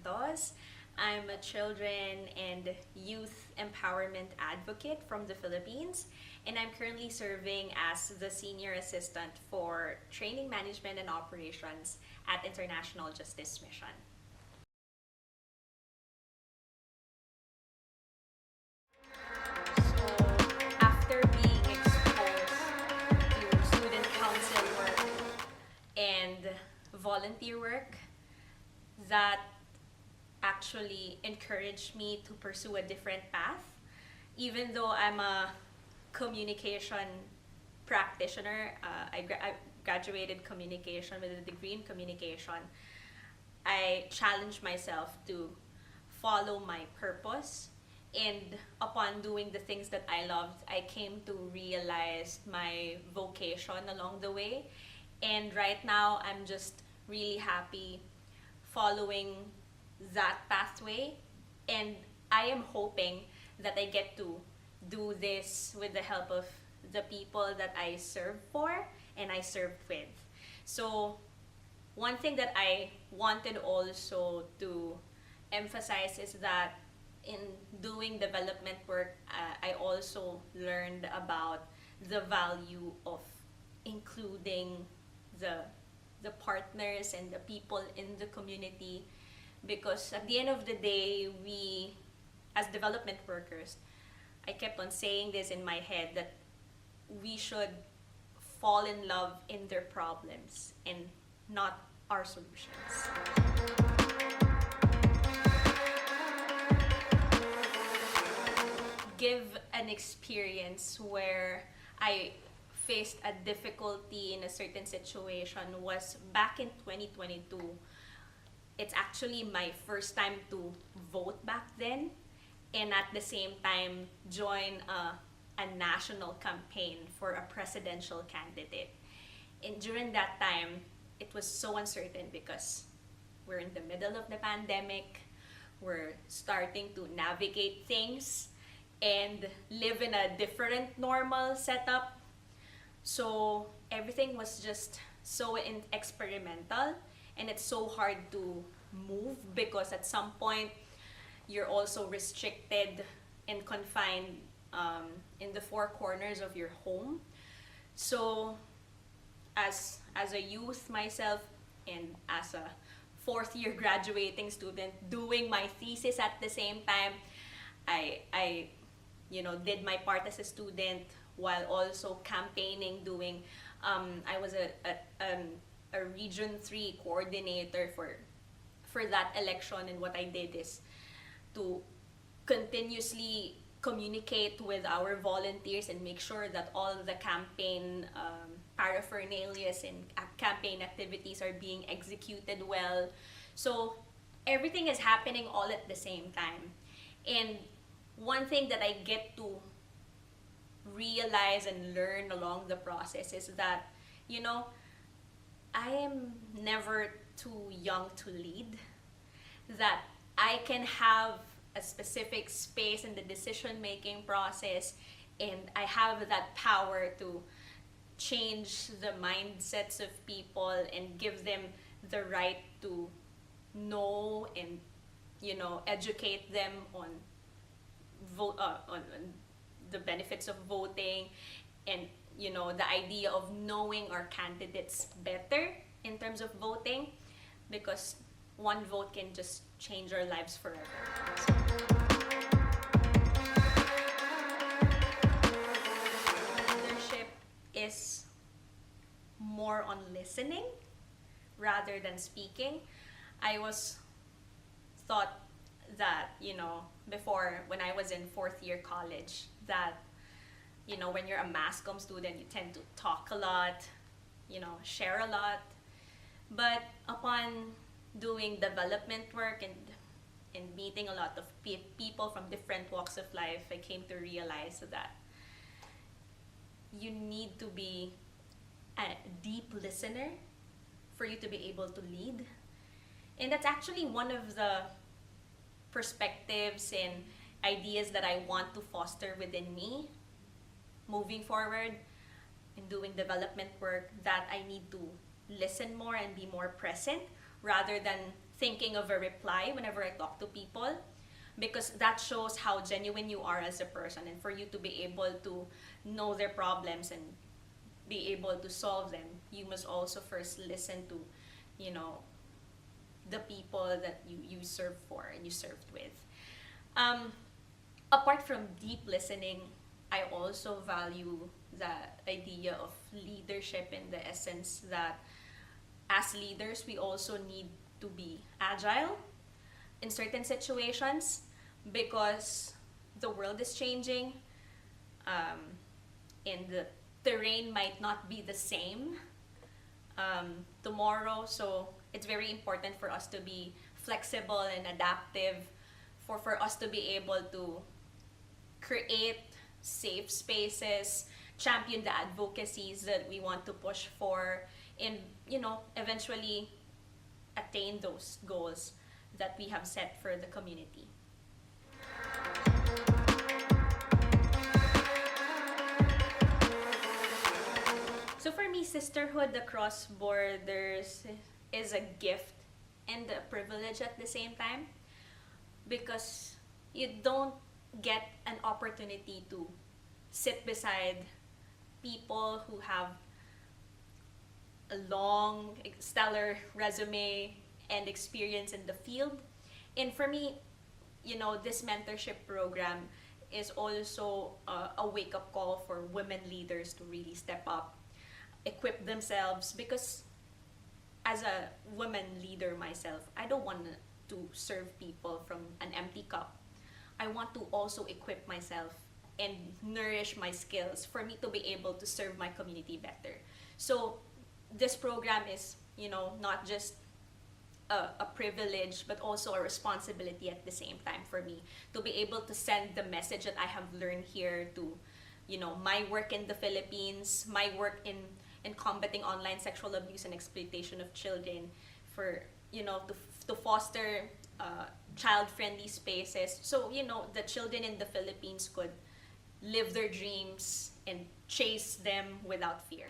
Santos. I'm a children and youth empowerment advocate from the Philippines, and I'm currently serving as the Senior Assistant for Training Management and Operations at International Justice Mission. So, after being exposed to student council work and volunteer work, that actually encouraged me to pursue a different path. Even though I'm a communication practitioner, I graduated communication with a degree in communication. I challenged myself to follow my purpose. And upon doing the things that I loved, I came to realize my vocation along the way. And right now, I'm just really happy following that pathway. And I am hoping that I get to do this with the help of the people that I serve for and I serve with. So, one thing that I wanted also to emphasize is that in doing development work, I also learned about the value of including the the partners and the people in the community, because at the end of the day, we as development workers, I kept on saying this in my head that we should fall in love in their problems and not our solutions. Give an experience where I faced a difficulty in a certain situation was back in 2022. It's actually my first time to vote back then, and at the same time join a national campaign for a presidential candidate. And during that time, it was so uncertain because we're in the middle of the pandemic, we're starting to navigate things and live in a different normal setup. So everything was just so experimental, and it's so hard to move because at some point you're also restricted and confined in the four corners of your home. So as a youth myself and as a fourth year graduating student doing my thesis at the same time, I did my part as a student while also campaigning, doing I was a region 3 coordinator for that election. And what I did is to continuously communicate with our volunteers and make sure that all the campaign paraphernalia and campaign activities are being executed well. So everything is happening all at the same time. And one thing that I get to realize and learn along the process is that, I am never too young to lead, that I can have a specific space in the decision-making process, and I have that power to change the mindsets of people and give them the right to know and, educate them on on the benefits of voting, and the idea of knowing our candidates better in terms of voting, because one vote can just change our lives forever. Leadership is more on listening rather than speaking. I was thought that, before, when I was in fourth year college, that, when you're a mass comm student, you tend to talk a lot, share a lot. But upon doing development work and meeting a lot of people from different walks of life, I came to realize that you need to be a deep listener for you to be able to lead. And that's actually one of the perspectives and ideas that I want to foster within me moving forward in doing development work, that I need to listen more and be more present rather than thinking of a reply whenever I talk to people, because that shows how genuine you are as a person. And for you to be able to know their problems and be able to solve them, you must also first listen to, you know, the people that you serve for and you served with. Um, Apart from deep listening, I also value the idea of leadership in the essence that as leaders, we also need to be agile in certain situations because the world is changing, um, and the terrain might not be the same tomorrow. So it's very important for us to be flexible and adaptive, for us to be able to create safe spaces, champion the advocacies that we want to push for, and eventually attain those goals that we have set for the community. So for me, sisterhood across borders is a gift and a privilege at the same time, because you don't get an opportunity to sit beside people who have a long, stellar resume and experience in the field. And for me, this mentorship program is also a wake-up call for women leaders to really step up, equip themselves, because as a woman leader myself, I don't want to serve people from an empty cup. I want to also equip myself and nourish my skills for me to be able to serve my community better. So this program is, not just a privilege, but also a responsibility at the same time for me to be able to send the message that I have learned here to, my work in the Philippines, my work in combating online sexual abuse and exploitation of children, for, to foster child-friendly spaces. So, the children in the Philippines could live their dreams and chase them without fear.